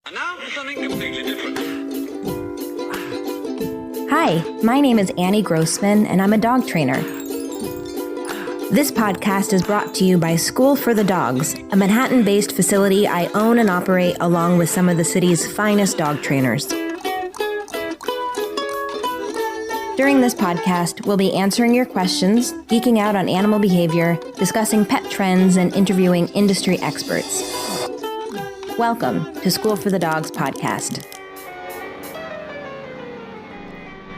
And now for something completely different. Hi, my name is Annie Grossman, and I'm a dog trainer. This podcast is brought to you by School for the Dogs, a Manhattan-based facility I own and operate along with some of the city's finest dog trainers. During this podcast, we'll be answering your questions, geeking out on animal behavior, discussing pet trends, and interviewing industry experts. Welcome to School for the Dogs podcast.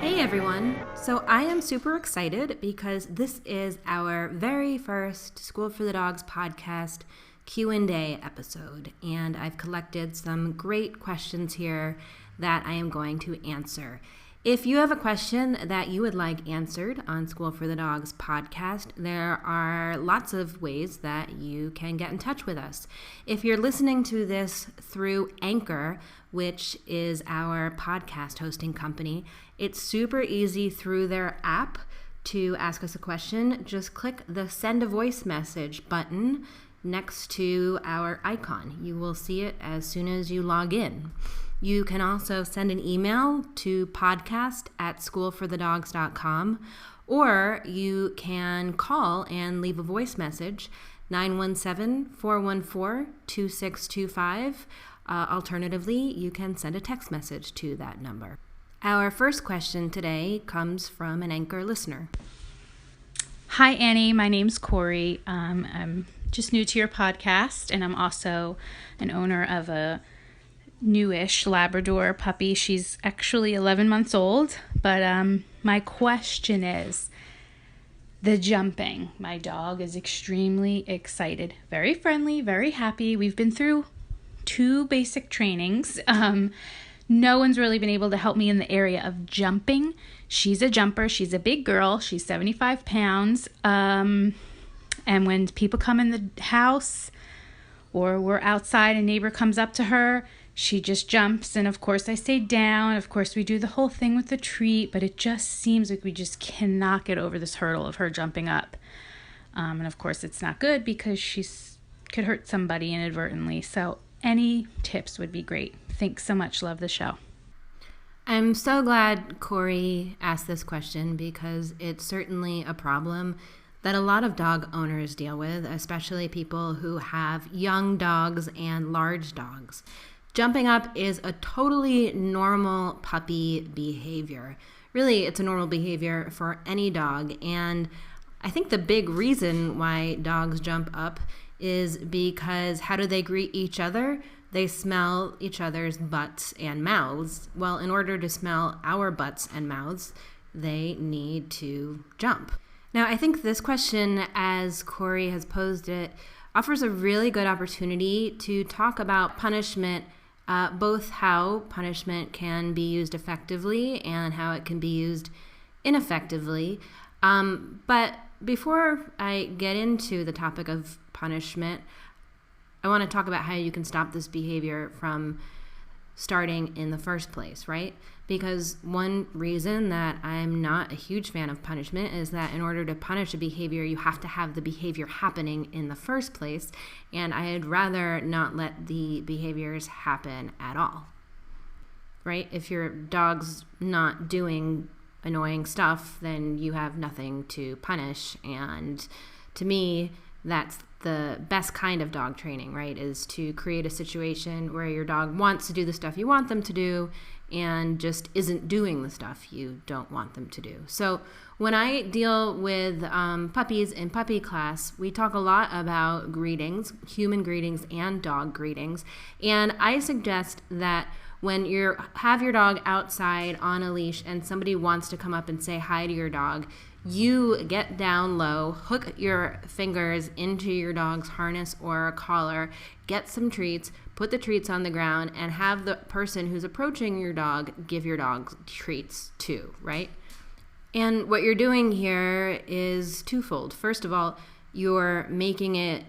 Hey everyone. So I am super excited because this is our very first School for the Dogs podcast Q&A episode, and I've collected some great questions here that I am going to answer. If you have a question that you would like answered on School for the Dogs podcast, there are lots of ways that you can get in touch with us. If you're listening to this through Anchor, which is our podcast hosting company, it's super easy through their app to ask us a question. Just click the send a voice message button next to our icon. You will see it as soon as you log in. You can also send an email to podcast@schoolforthedogs.com, or you can call and leave a voice message, 917-414-2625. Alternatively, you can send a text message to that number. Our first question today comes from an Anchor listener. Hi, Annie. My name's Corey. I'm just new to your podcast, and I'm also an owner of a newish Labrador puppy. She's actually 11 months old, but my question is the jumping. My dog is extremely excited, very friendly, very happy. We've been through 2 basic trainings. No one's really been able to help me in the area of jumping. She's a jumper. She's a big girl. She's 75 pounds. And when people come in the house or we're outside, a neighbor comes up to her, she just jumps, and of course I stay down. Of course we do the whole thing with the treat, but it just seems like we just cannot get over this hurdle of her jumping up. And of course it's not good because could hurt somebody inadvertently. So any tips would be great. Thanks so much. Love the show. I'm so glad Corey asked this question because it's certainly a problem that a lot of dog owners deal with, especially people who have young dogs and large dogs. Jumping up is a totally normal puppy behavior. Really, it's a normal behavior for any dog. And I think the big reason why dogs jump up is because how do they greet each other? They smell each other's butts and mouths. Well, in order to smell our butts and mouths, they need to jump. Now, I think this question, as Corey has posed it, offers a really good opportunity to talk about punishment, both how punishment can be used effectively and how it can be used ineffectively. But before I get into the topic of punishment, I want to talk about how you can stop this behavior from starting in the first place, right? Because one reason that I'm not a huge fan of punishment is that in order to punish a behavior, you have to have the behavior happening in the first place, and I'd rather not let the behaviors happen at all, right? If your dog's not doing annoying stuff, then you have nothing to punish, and to me, that's the best kind of dog training, right, is to create a situation where your dog wants to do the stuff you want them to do and just isn't doing the stuff you don't want them to do. So when I deal with puppies in puppy class, we talk a lot about greetings, human greetings and dog greetings. And I suggest that when you have your dog outside on a leash and somebody wants to come up and say hi to your dog, you get down low, hook your fingers into your dog's harness or collar, get some treats, put the treats on the ground, and have the person who's approaching your dog give your dog treats too, right? And what you're doing here is twofold. First of all, you're making it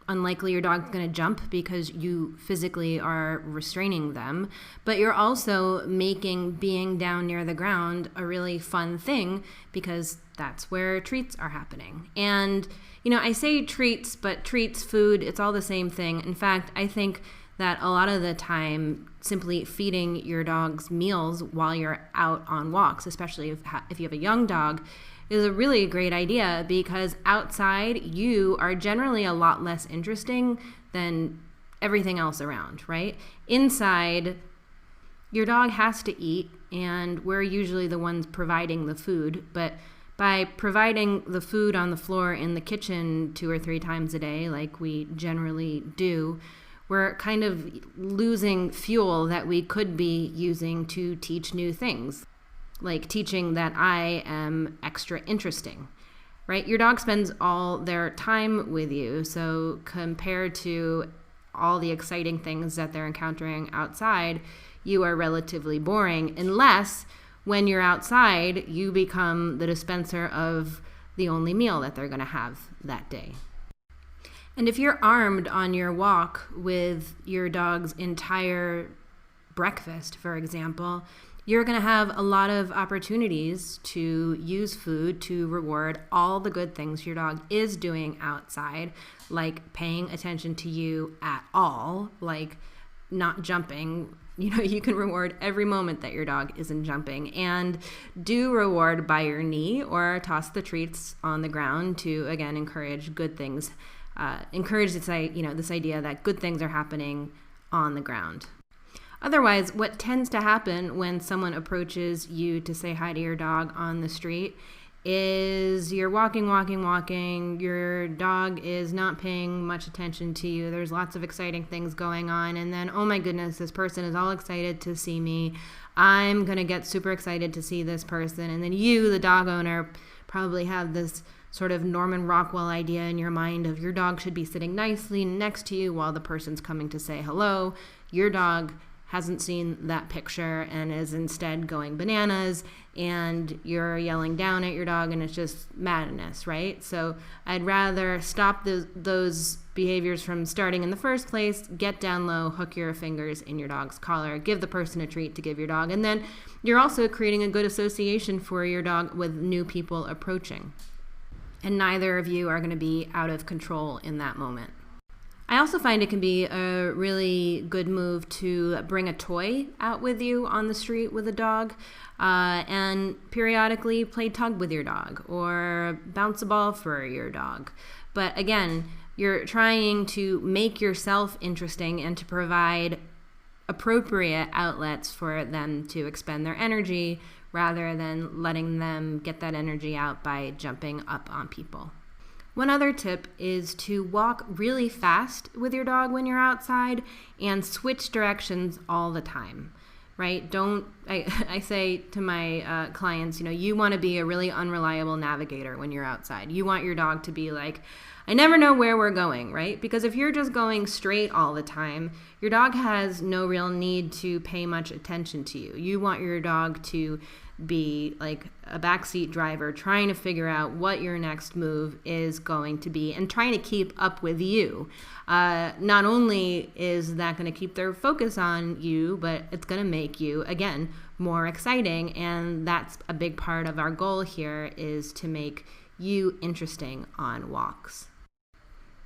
unlikely your dog's going to jump because you physically are restraining them, but you're also making being down near the ground a really fun thing because that's where treats are happening. And, you know, I say treats, but treats, food, it's all the same thing. In fact, I think that a lot of the time simply feeding your dog's meals while you're out on walks, especially if you have a young dog, is a really great idea, because outside you are generally a lot less interesting than everything else around, right? Inside, your dog has to eat, and we're usually the ones providing the food, but by providing the food on the floor in the kitchen 2 or 3 times a day, like we generally do, we're kind of losing fuel that we could be using to teach new things, like teaching that I am extra interesting, right? Your dog spends all their time with you, so compared to all the exciting things that they're encountering outside, you are relatively boring, unless when you're outside, you become the dispenser of the only meal that they're going to have that day. And if you're armed on your walk with your dog's entire breakfast, for example, you're going to have a lot of opportunities to use food to reward all the good things your dog is doing outside, like paying attention to you at all, like not jumping. You can reward every moment that your dog isn't jumping, and do reward by your knee or toss the treats on the ground to, again, encourage good things. Encourage this idea that good things are happening on the ground. Otherwise, what tends to happen when someone approaches you to say hi to your dog on the street is you're walking, your dog is not paying much attention to you, there's lots of exciting things going on, and then, oh my goodness, this person is all excited to see me, I'm going to get super excited to see this person, and then you, the dog owner, probably have this sort of Norman Rockwell idea in your mind of your dog should be sitting nicely next to you while the person's coming to say hello. Your dog hasn't seen that picture and is instead going bananas, and you're yelling down at your dog, and it's just madness, right? So I'd rather stop those behaviors from starting in the first place, get down low, hook your fingers in your dog's collar, give the person a treat to give your dog, and then you're also creating a good association for your dog with new people approaching. And neither of you are going to be out of control in that moment. I also find it can be a really good move to bring a toy out with you on the street with a dog, and periodically play tug with your dog or bounce a ball for your dog. But again, you're trying to make yourself interesting and to provide appropriate outlets for them to expend their energy rather than letting them get that energy out by jumping up on people. One other tip is to walk really fast with your dog when you're outside and switch directions all the time, right? I say to my clients, you want to be a really unreliable navigator when you're outside. You want your dog to be like, I never know where we're going, right? Because if you're just going straight all the time, your dog has no real need to pay much attention to you. You want your dog to be like a backseat driver trying to figure out what your next move is going to be and trying to keep up with you. Not only is that going to keep their focus on you, but it's going to make you, again, more exciting. And that's a big part of our goal here, is to make you interesting on walks.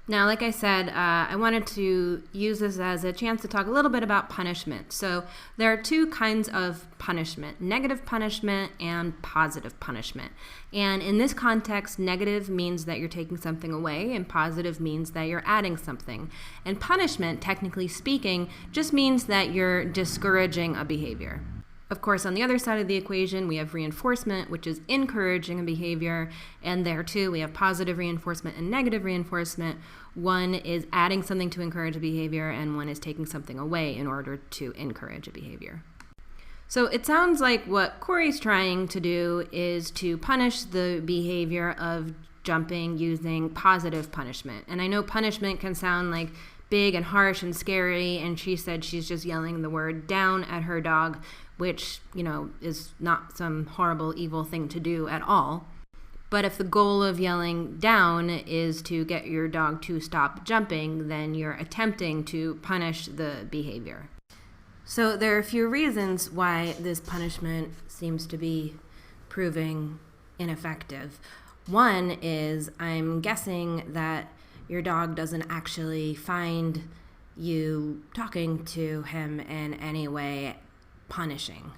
Now, like I said, I wanted to use this as a chance to talk a little bit about punishment. So there are 2 kinds of punishment: negative punishment and positive punishment. And in this context, negative means that you're taking something away, and positive means that you're adding something. And punishment, technically speaking, just means that you're discouraging a behavior. Of course, on the other side of the equation, we have reinforcement, which is encouraging a behavior. And there, too, we have positive reinforcement and negative reinforcement. One is adding something to encourage a behavior, and one is taking something away in order to encourage a behavior. So it sounds like what Corey's trying to do is to punish the behavior of jumping using positive punishment. And I know punishment can sound like big and harsh and scary, and she said she's just yelling the word down at her dog, which, is not some horrible, evil thing to do at all. But if the goal of yelling down is to get your dog to stop jumping, then you're attempting to punish the behavior. So there are a few reasons why this punishment seems to be proving ineffective. One is, I'm guessing that your dog doesn't actually find you talking to him in any way punishing.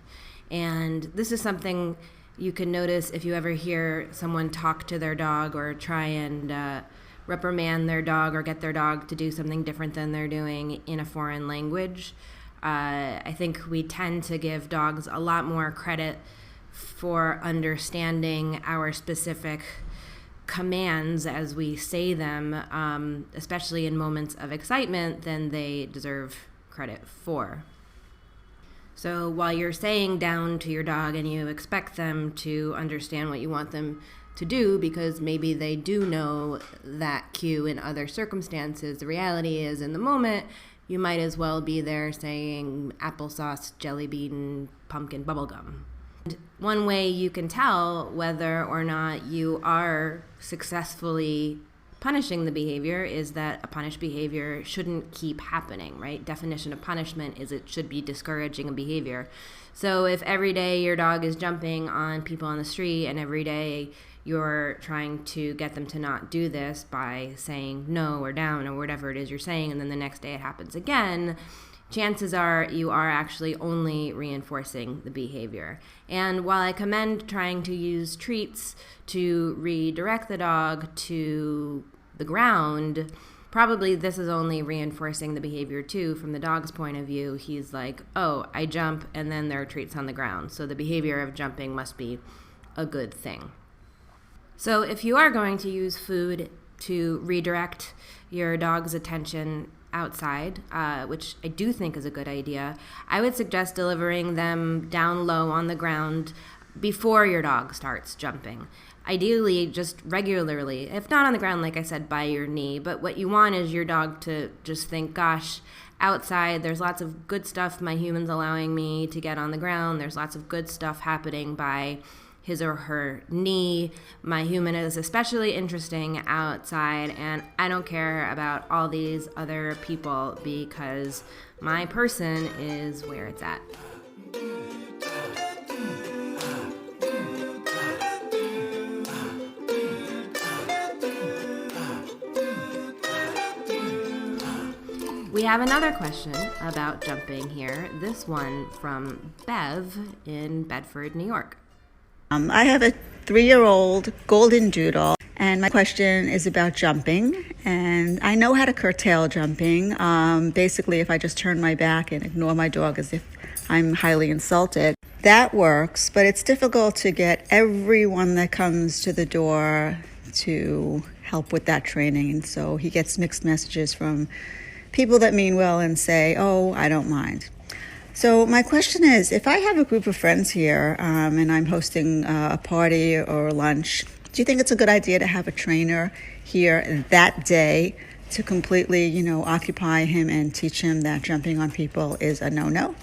And this is something you can notice if you ever hear someone talk to their dog or try and reprimand their dog or get their dog to do something different than they're doing in a foreign language. I think we tend to give dogs a lot more credit for understanding our specific commands as we say them, especially in moments of excitement, than they deserve credit for. So while you're saying down to your dog and you expect them to understand what you want them to do because maybe they do know that cue in other circumstances, the reality is in the moment, you might as well be there saying applesauce, jelly bean, pumpkin, bubblegum. One way you can tell whether or not you are successfully punishing the behavior is that a punished behavior shouldn't keep happening, right? Definition of punishment is it should be discouraging a behavior. So if every day your dog is jumping on people on the street and every day you're trying to get them to not do this by saying no or down or whatever it is you're saying, and then the next day it happens again, chances are you are actually only reinforcing the behavior. And while I commend trying to use treats to redirect the dog to the ground, probably this is only reinforcing the behavior too. From the dog's point of view, he's like, oh, I jump and then there are treats on the ground. So the behavior of jumping must be a good thing. So if you are going to use food to redirect your dog's attention outside, which I do think is a good idea, I would suggest delivering them down low on the ground before your dog starts jumping. Ideally, just regularly, if not on the ground, like I said, by your knee. But what you want is your dog to just think, gosh, outside, there's lots of good stuff my human's allowing me to get on the ground. There's lots of good stuff happening by his or her knee. My human is especially interesting outside, and I don't care about all these other people because my person is where it's at. We have another question about jumping here. This one from Bev in Bedford, New York. I have a 3-year-old golden doodle, and my question is about jumping. And I know how to curtail jumping. Basically, if I just turn my back and ignore my dog as if I'm highly insulted, that works. But it's difficult to get everyone that comes to the door to help with that training. And so he gets mixed messages from people that mean well and say, oh, I don't mind. So my question is, if I have a group of friends here and I'm hosting a party or a lunch, do you think it's a good idea to have a trainer here that day to completely, occupy him and teach him that jumping on people is a no-no?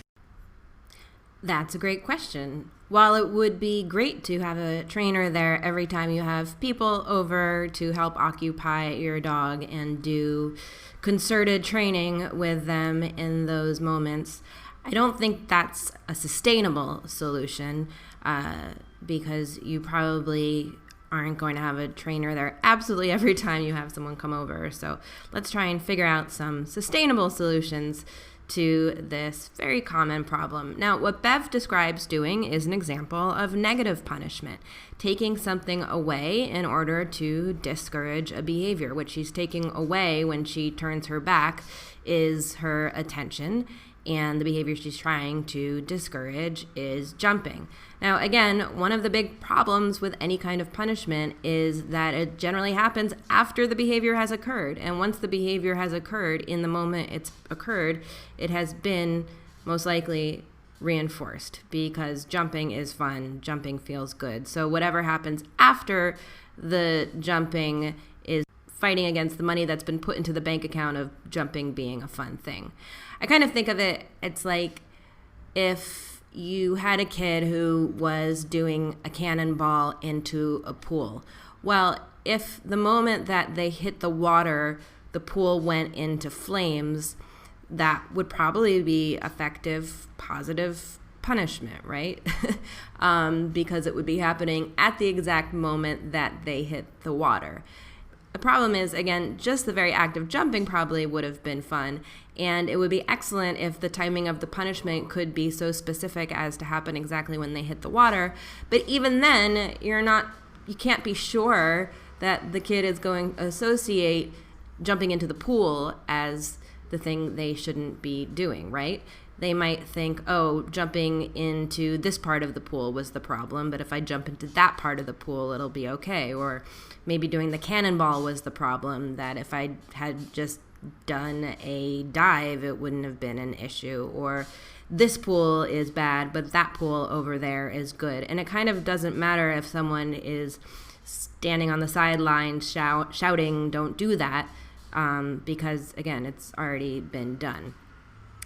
That's a great question. While it would be great to have a trainer there every time you have people over to help occupy your dog and do concerted training with them in those moments, I don't think that's a sustainable solution because you probably aren't going to have a trainer there absolutely every time you have someone come over. So let's try and figure out some sustainable solutions to this very common problem. Now, what Bev describes doing is an example of negative punishment, taking something away in order to discourage a behavior. What she's taking away when she turns her back is her attention, and the behavior she's trying to discourage is jumping. Now, again, one of the big problems with any kind of punishment is that it generally happens after the behavior has occurred. And once the behavior has occurred, in the moment it's occurred, it has been most likely reinforced because jumping is fun, jumping feels good. So whatever happens after the jumping is fighting against the money that's been put into the bank account of jumping being a fun thing. I kind of think of it's like if you had a kid who was doing a cannonball into a pool. Well, if the moment that they hit the water, the pool went into flames, that would probably be effective, positive punishment, right? Because it would be happening at the exact moment that they hit the water. The problem is, again, just the very act of jumping probably would have been fun, and it would be excellent if the timing of the punishment could be so specific as to happen exactly when they hit the water. But even then, you can't be sure that the kid is going to associate jumping into the pool as the thing they shouldn't be doing, right? They might think, oh, jumping into this part of the pool was the problem, but if I jump into that part of the pool, it'll be okay. Or maybe doing the cannonball was the problem, that if I had just done a dive, it wouldn't have been an issue. Or this pool is bad, but that pool over there is good. And it kind of doesn't matter if someone is standing on the sidelines shouting, don't do that, because, again, it's already been done.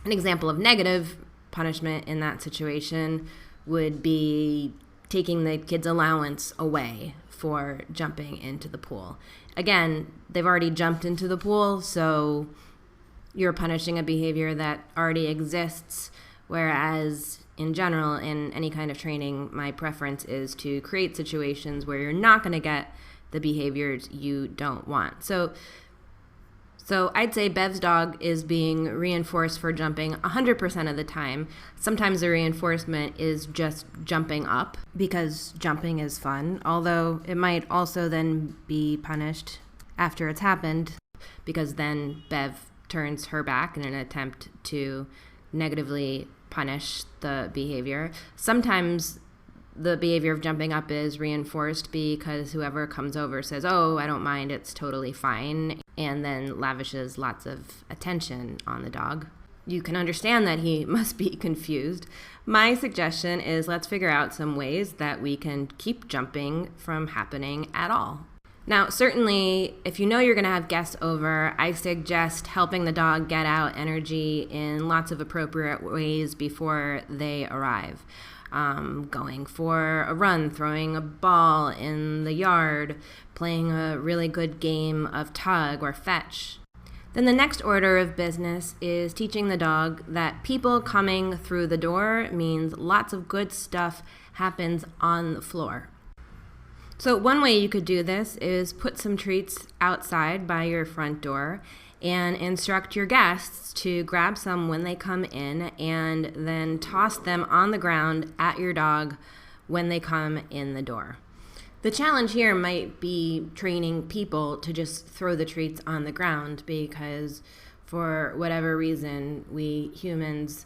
An example of negative punishment in that situation would be taking the kid's allowance away for jumping into the pool. Again, they've already jumped into the pool, so you're punishing a behavior that already exists, whereas in general, in any kind of training, my preference is to create situations where you're not going to get the behaviors you don't want. So I'd say Bev's dog is being reinforced for jumping 100% of the time. Sometimes the reinforcement is just jumping up because jumping is fun, although it might also then be punished after it's happened because then Bev turns her back in an attempt to negatively punish the behavior. Sometimes the behavior of jumping up is reinforced because whoever comes over says, oh, I don't mind, it's totally fine, and then lavishes lots of attention on the dog. You can understand that he must be confused. My suggestion is let's figure out some ways that we can keep jumping from happening at all. Now, certainly, if you know you're going to have guests over, I suggest helping the dog get out energy in lots of appropriate ways before they arrive. Going for a run, throwing a ball in the yard, playing a really good game of tug or fetch. Then the next order of business is teaching the dog that people coming through the door means lots of good stuff happens on the floor. So one way you could do this is put some treats outside by your front door and instruct your guests to grab some when they come in and then toss them on the ground at your dog when they come in the door. The challenge here might be training people to just throw the treats on the ground because for whatever reason, we humans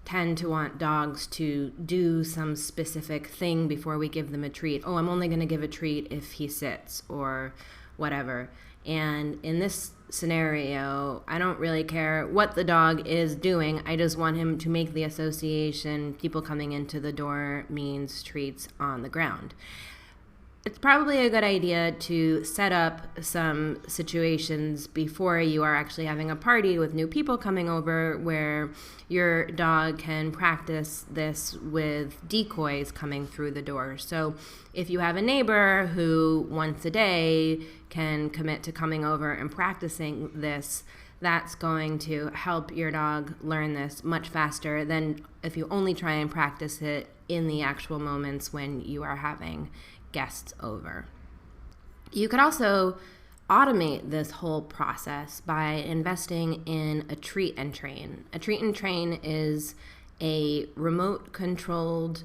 tend to want dogs to do some specific thing before we give them a treat. Oh, I'm only going to give a treat if he sits or whatever. And in this scenario, I don't really care what the dog is doing. I just want him to make the association people coming into the door means treats on the ground. It's probably a good idea to set up some situations before you are actually having a party with new people coming over where your dog can practice this with decoys coming through the door. So if you have a neighbor who once a day can commit to coming over and practicing this, that's going to help your dog learn this much faster than if you only try and practice it in the actual moments when you are having guests over. You could also automate this whole process by investing in a treat and train. A treat and train is a remote controlled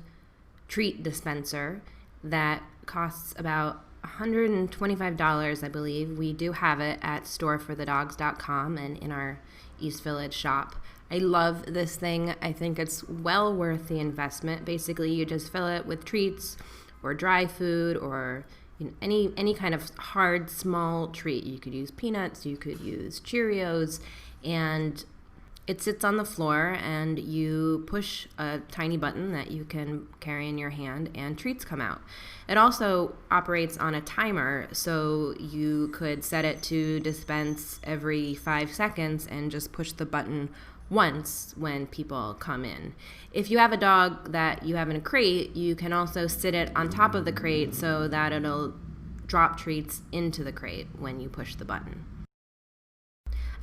treat dispenser that costs about $125, I believe. We do have it at storeforthedogs.com and in our East Village shop. I love this thing. I think it's well worth the investment. Basically, you just fill it with treats or dry food or any kind of hard, small treat. You could use peanuts, you could use Cheerios, and it sits on the floor and you push a tiny button that you can carry in your hand and treats come out. It also operates on a timer, so you could set it to dispense every 5 seconds and just push the button once when people come in. If you have a dog that you have in a crate, you can also sit it on top of the crate so that it'll drop treats into the crate when you push the button.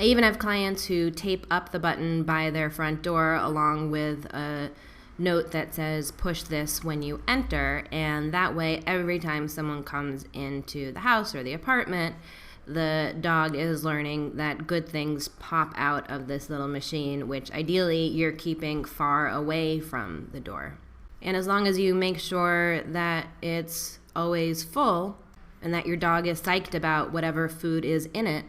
I even have clients who tape up the button by their front door along with a note that says push this when you enter, and that way every time someone comes into the house or the apartment, the dog is learning that good things pop out of this little machine, which ideally you're keeping far away from the door. And as long as you make sure that it's always full and that your dog is psyched about whatever food is in it,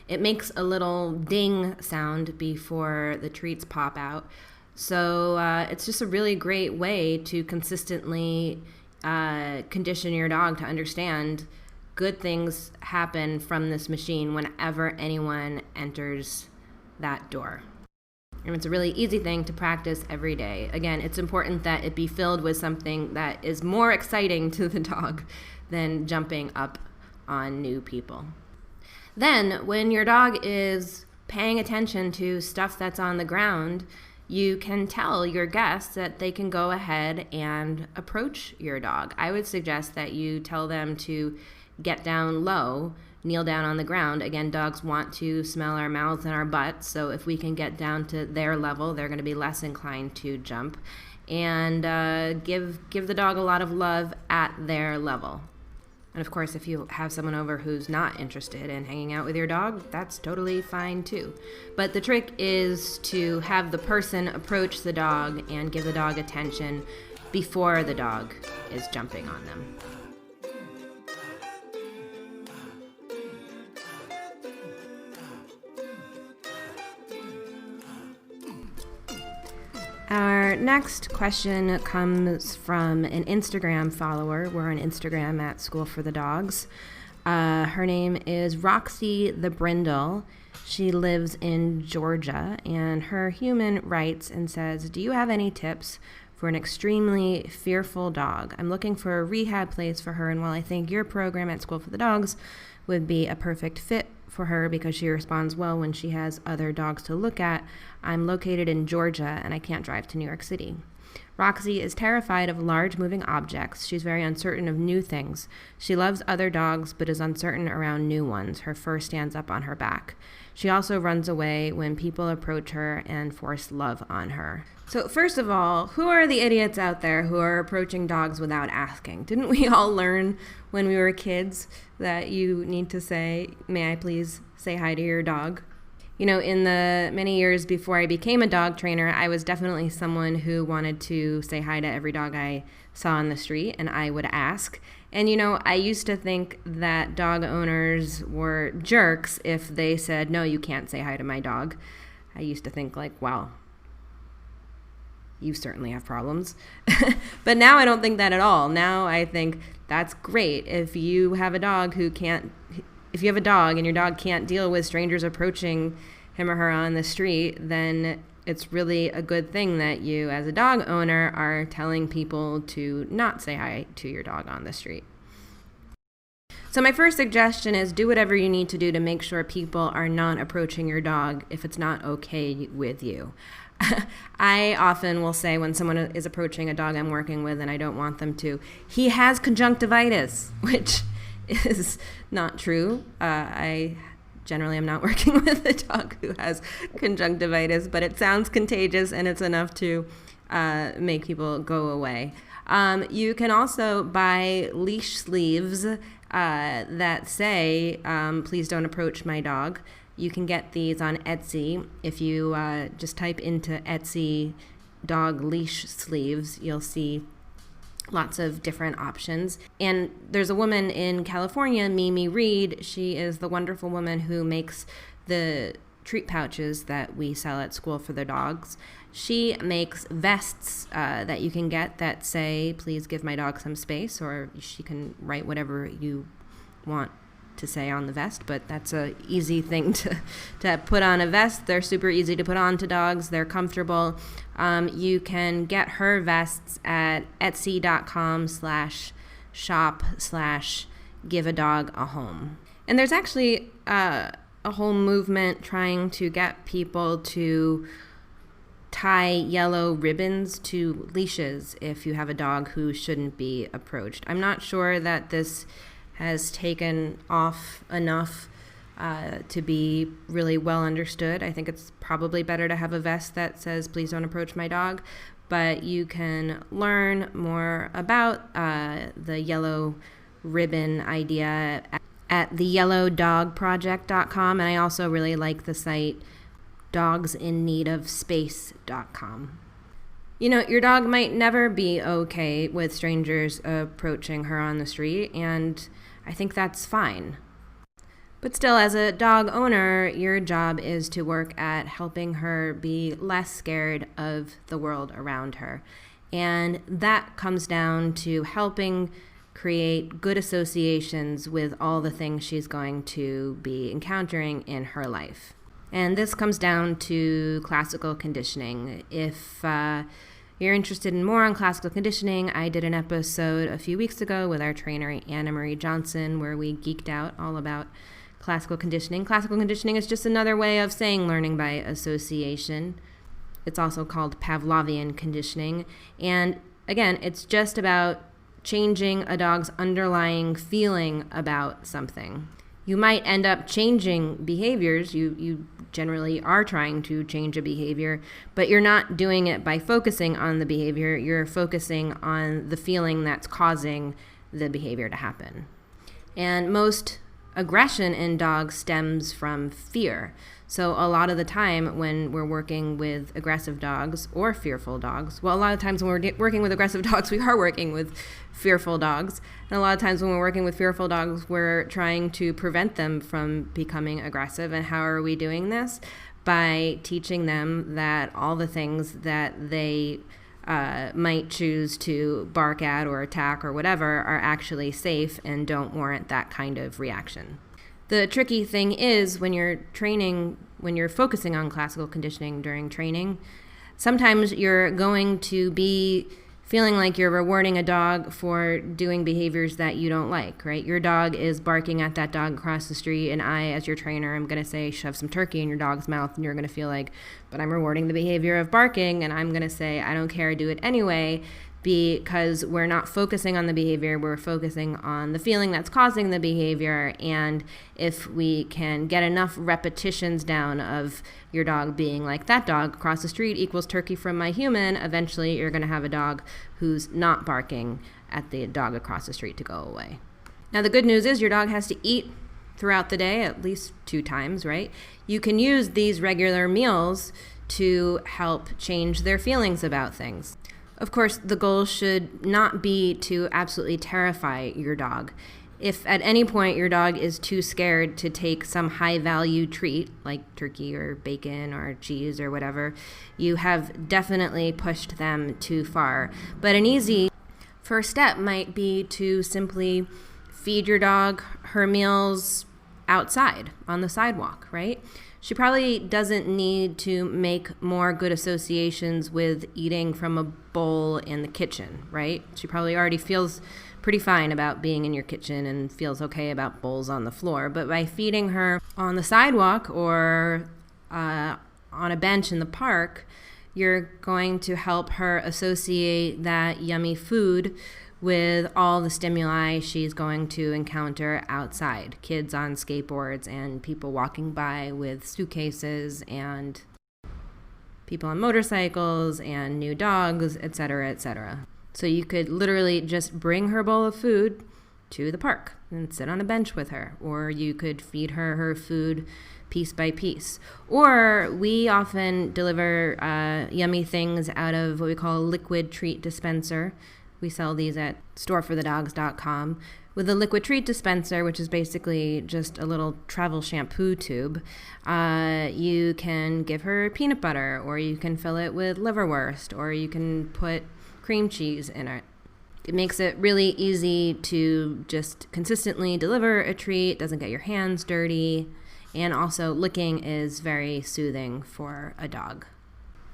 it makes a little ding sound before the treats pop out. So it's just a really great way to consistently condition your dog to understand good things happen from this machine whenever anyone enters that door. And it's a really easy thing to practice every day. Again, it's important that it be filled with something that is more exciting to the dog than jumping up on new people. Then, when your dog is paying attention to stuff that's on the ground, you can tell your guests that they can go ahead and approach your dog. I would suggest that you tell them to get down low, kneel down on the ground. Again, dogs want to smell our mouths and our butts, so if we can get down to their level, they're going to be less inclined to jump. And give the dog a lot of love at their level. And of course, if you have someone over who's not interested in hanging out with your dog, that's totally fine too. But the trick is to have the person approach the dog and give the dog attention before the dog is jumping on them. Our next question comes from an Instagram follower. We're on Instagram at School for the Dogs. Her name is Roxy the Brindle. She lives in Georgia, and her human writes and says, "Do you have any tips for an extremely fearful dog? I'm looking for a rehab place for her, and while I think your program at School for the Dogs would be a perfect fit for her because she responds well when she has other dogs to look at, I'm located in Georgia and I can't drive to New York City." Roxy is terrified of large moving objects. She's very uncertain of new things. She loves other dogs but is uncertain around new ones. Her fur stands up on her back. She also runs away when people approach her and force love on her. So first of all, who are the idiots out there who are approaching dogs without asking? Didn't we all learn when we were kids that you need to say, "May I please say hi to your dog?" You know, in the many years before I became a dog trainer, I was definitely someone who wanted to say hi to every dog I saw on the street, and I would ask. And, you know, I used to think that dog owners were jerks if they said, "No, you can't say hi to my dog." I used to think like, well, you certainly have problems. But now I don't think that at all. Now I think that's great. If you have a dog if you have a dog and your dog can't deal with strangers approaching him or her on the street, then it's really a good thing that you, as a dog owner, are telling people to not say hi to your dog on the street. So my first suggestion is do whatever you need to do to make sure people are not approaching your dog if it's not okay with you. I often will say when someone is approaching a dog I'm working with and I don't want them to, "He has conjunctivitis," which is not true. I generally am not working with a dog who has conjunctivitis, but it sounds contagious and it's enough to make people go away. You can also buy leash sleeves that say, "Please don't approach my dog." You can get these on Etsy. If you just type into Etsy dog leash sleeves, you'll see lots of different options. And there's a woman in California, Mimi Reed. She is the wonderful woman who makes the treat pouches that we sell at School for the Dogs. She makes vests that you can get that say, "Please give my dog some space," or she can write whatever you want to say on the vest, but that's a easy thing to put on a vest. They're super easy to put on to dogs. They're comfortable. You can get her vests at etsy.com/shop/giveadogahome. And there's actually a whole movement trying to get people to tie yellow ribbons to leashes if you have a dog who shouldn't be approached. I'm not sure that this has taken off enough to be really well understood. I think it's probably better to have a vest that says, "Please don't approach my dog," but you can learn more about the yellow ribbon idea at theyellowdogproject.com, and I also really like the site dogsinneedofspace.com. You know, your dog might never be okay with strangers approaching her on the street, and I think that's fine. But still, as a dog owner, your job is to work at helping her be less scared of the world around her. And that comes down to helping create good associations with all the things she's going to be encountering in her life. And this comes down to classical conditioning. If you're interested in more on classical conditioning, I did an episode a few weeks ago with our trainer, Anna Johnson, where we geeked out all about classical conditioning. Classical conditioning is just another way of saying learning by association. It's also called Pavlovian conditioning. And again, it's just about changing a dog's underlying feeling about something. You might end up changing behaviors. You generally are trying to change a behavior, but you're not doing it by focusing on the behavior. You're focusing on the feeling that's causing the behavior to happen. And most aggression in dogs stems from fear. So a lot of the time when we're working with aggressive dogs or fearful dogs, well, a lot of times when we're working with aggressive dogs, we are working with fearful dogs. And a lot of times when we're working with fearful dogs, we're trying to prevent them from becoming aggressive. And how are we doing this? By teaching them that all the things that they might choose to bark at or attack or whatever are actually safe and don't warrant that kind of reaction. The tricky thing is when you're training, when you're focusing on classical conditioning during training, sometimes you're going to be feeling like you're rewarding a dog for doing behaviors that you don't like, right? Your dog is barking at that dog across the street, and I, as your trainer, am going to say, shove some turkey in your dog's mouth, and you're going to feel like, but I'm rewarding the behavior of barking, and I'm going to say, I don't care, do it anyway, because we're not focusing on the behavior, we're focusing on the feeling that's causing the behavior. And if we can get enough repetitions down of your dog being like, that dog across the street equals turkey from my human, eventually you're going to have a dog who's not barking at the dog across the street to go away. Now, the good news is your dog has to eat throughout the day, at least 2 times, right? You can use these regular meals to help change their feelings about things. Of course, the goal should not be to absolutely terrify your dog. If at any point your dog is too scared to take some high-value treat, like turkey or bacon or cheese or whatever, you have definitely pushed them too far. But an easy first step might be to simply feed your dog her meals outside on the sidewalk, right? She probably doesn't need to make more good associations with eating from a bowl in the kitchen, right? She probably already feels pretty fine about being in your kitchen and feels okay about bowls on the floor. But by feeding her on the sidewalk or on a bench in the park, you're going to help her associate that yummy food with all the stimuli she's going to encounter outside. Kids on skateboards and people walking by with suitcases and people on motorcycles and new dogs, etc., etc. So you could literally just bring her bowl of food to the park and sit on a bench with her. Or you could feed her food piece by piece. Or we often deliver yummy things out of what we call a liquid treat dispenser. We sell these at storeforthedogs.com. With a liquid treat dispenser, which is basically just a little travel shampoo tube, you can give her peanut butter, or you can fill it with liverwurst, or you can put cream cheese in it. It makes it really easy to just consistently deliver a treat, doesn't get your hands dirty, and also licking is very soothing for a dog.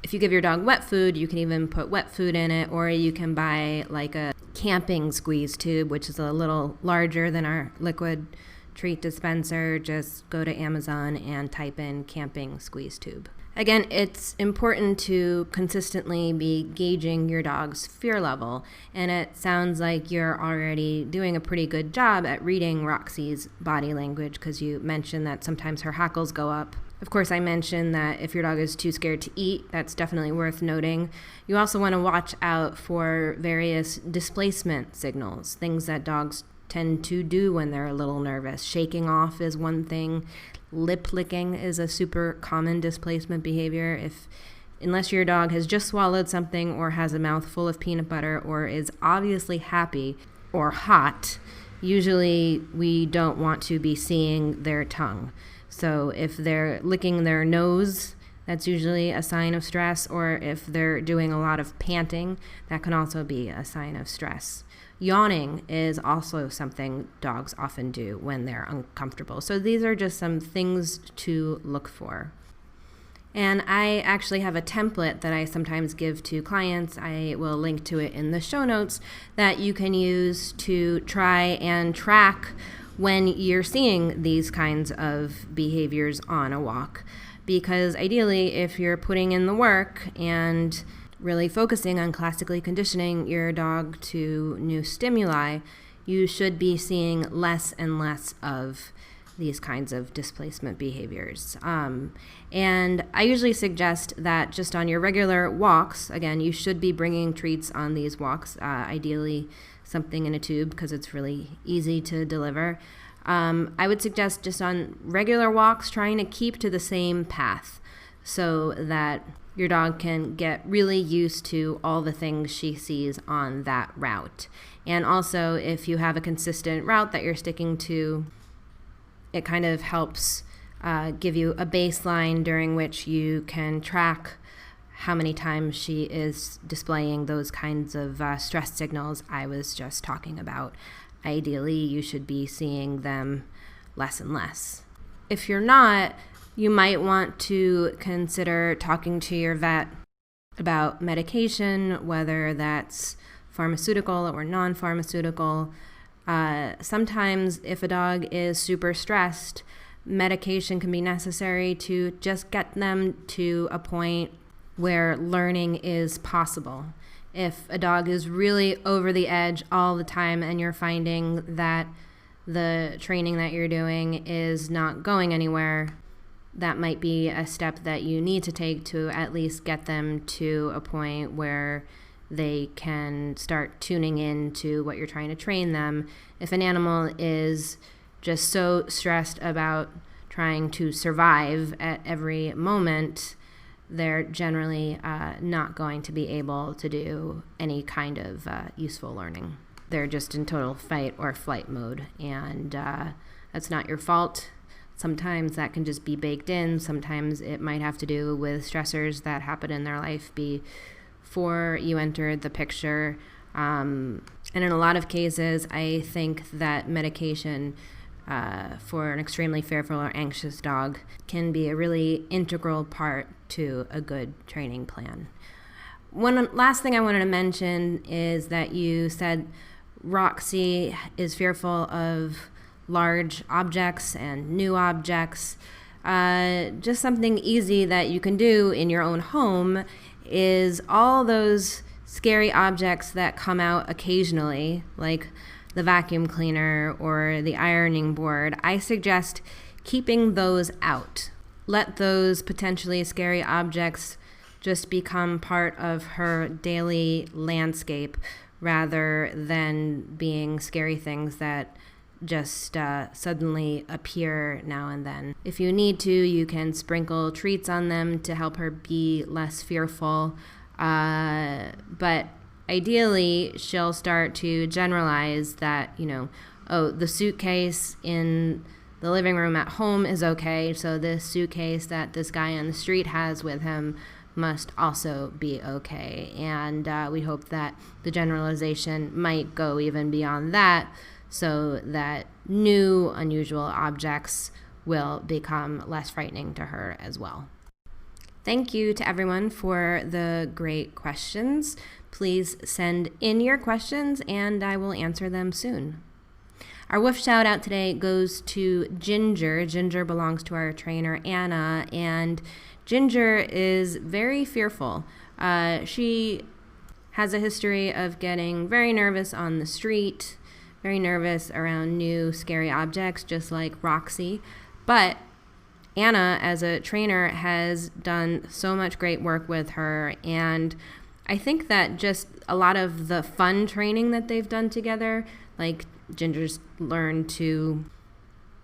If you give your dog wet food, you can even put wet food in it, or you can buy like a camping squeeze tube, which is a little larger than our liquid treat dispenser. Just go to Amazon and type in camping squeeze tube. Again, it's important to consistently be gauging your dog's fear level, and it sounds like you're already doing a pretty good job at reading Roxy's body language, because you mentioned that sometimes her hackles go up. Of course, I mentioned that if your dog is too scared to eat, that's definitely worth noting. You also want to watch out for various displacement signals, things that dogs tend to do when they're a little nervous. Shaking off is one thing. Lip licking is a super common displacement behavior. Unless your dog has just swallowed something or has a mouth full of peanut butter or is obviously happy or hot, usually we don't want to be seeing their tongue. So if they're licking their nose, that's usually a sign of stress, or if they're doing a lot of panting, that can also be a sign of stress. Yawning is also something dogs often do when they're uncomfortable. So these are just some things to look for. And I actually have a template that I sometimes give to clients. I will link to it in the show notes that you can use to try and track when you're seeing these kinds of behaviors on a walk. Because ideally, if you're putting in the work and really focusing on classically conditioning your dog to new stimuli, you should be seeing less and less of these kinds of displacement behaviors. And I usually suggest that just on your regular walks, again, you should be bringing treats on these walks, ideally something in a tube because it's really easy to deliver. I would suggest just on regular walks trying to keep to the same path so that your dog can get really used to all the things she sees on that route. And also, if you have a consistent route that you're sticking to, it kind of helps give you a baseline during which you can track how many times she is displaying those kinds of stress signals I was just talking about. Ideally, you should be seeing them less and less. If you're not, you might want to consider talking to your vet about medication, whether that's pharmaceutical or non-pharmaceutical. Sometimes if a dog is super stressed, medication can be necessary to just get them to a point where learning is possible. If a dog is really over the edge all the time and you're finding that the training that you're doing is not going anywhere, that might be a step that you need to take to at least get them to a point where they can start tuning in to what you're trying to train them. If an animal is just so stressed about trying to survive at every moment, they're generally not going to be able to do any kind of useful learning. They're just in total fight or flight mode, and that's not your fault. Sometimes that can just be baked in. Sometimes it might have to do with stressors that happen in their life before you entered the picture. And in a lot of cases, I think that medication for an extremely fearful or anxious dog can be a really integral part to a good training plan. One last thing I wanted to mention is that you said Roxy is fearful of large objects and new objects. Just something easy that you can do in your own home is all those scary objects that come out occasionally, like the vacuum cleaner or the ironing board. I suggest keeping those out. Let those potentially scary objects just become part of her daily landscape rather than being scary things that just suddenly appear now and then. If you need to, you can sprinkle treats on them to help her be less fearful. But ideally, she'll start to generalize that, the suitcase in the living room at home is okay, so this suitcase that this guy on the street has with him must also be okay. And we hope that the generalization might go even beyond that, so that new, unusual objects will become less frightening to her as well. Thank you to everyone for the great questions. Please send in your questions and I will answer them soon. Our woof shout out today goes to Ginger. Ginger belongs to our trainer Anna, and Ginger is very fearful. She has a history of getting very nervous on the street, very nervous around new scary objects, just like Roxy. But Anna, as a trainer, has done so much great work with her, and I think that just a lot of the fun training that they've done together, like Ginger's learned to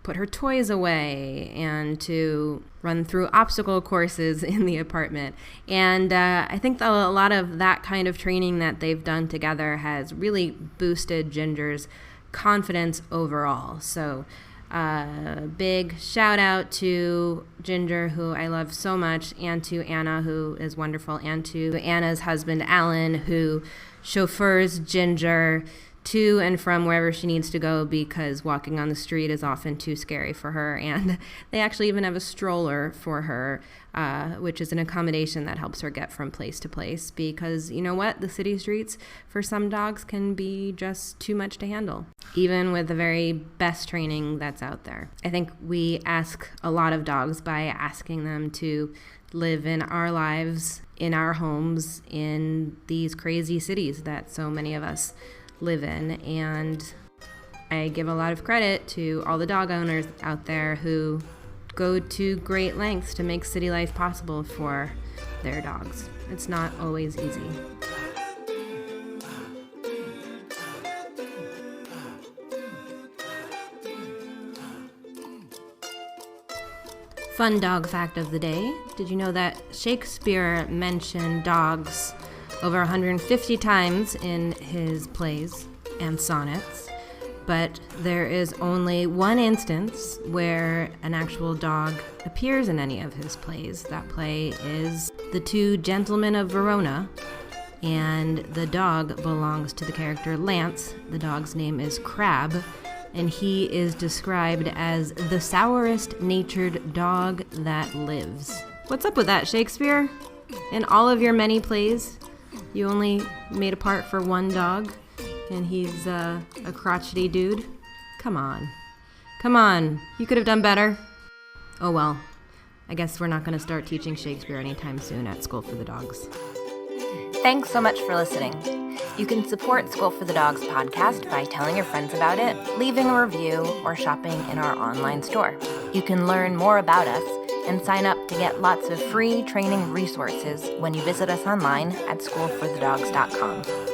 put her toys away and to run through obstacle courses in the apartment. And I think that a lot of that kind of training that they've done together has really boosted Ginger's confidence overall. So big shout out to Ginger, who I love so much, and to Anna, who is wonderful, and to Anna's husband, Alan, who chauffeurs Ginger to and from wherever she needs to go because walking on the street is often too scary for her. And they actually even have a stroller for her, which is an accommodation that helps her get from place to place because, you know what, the city streets for some dogs can be just too much to handle, even with the very best training that's out there. I think we ask a lot of dogs by asking them to live in our lives, in our homes, in these crazy cities that so many of us live in. And I give a lot of credit to all the dog owners out there who go to great lengths to make city life possible for their dogs. It's not always easy. Fun dog fact of the day. Did you know that Shakespeare mentioned dogs over 150 times in his plays and sonnets, but there is only one instance where an actual dog appears in any of his plays. That play is The Two Gentlemen of Verona, and the dog belongs to the character Lance. The dog's name is Crab, and he is described as the sourest-natured dog that lives. What's up with that, Shakespeare? In all of your many plays, you only made a part for one dog, and he's a crotchety dude? Come on. Come on. You could have done better. Oh well. I guess we're not going to start teaching Shakespeare anytime soon at School for the Dogs. Thanks so much for listening. You can support School for the Dogs podcast by telling your friends about it, leaving a review, or shopping in our online store. You can learn more about us and sign up to get lots of free training resources when you visit us online at schoolforthedogs.com.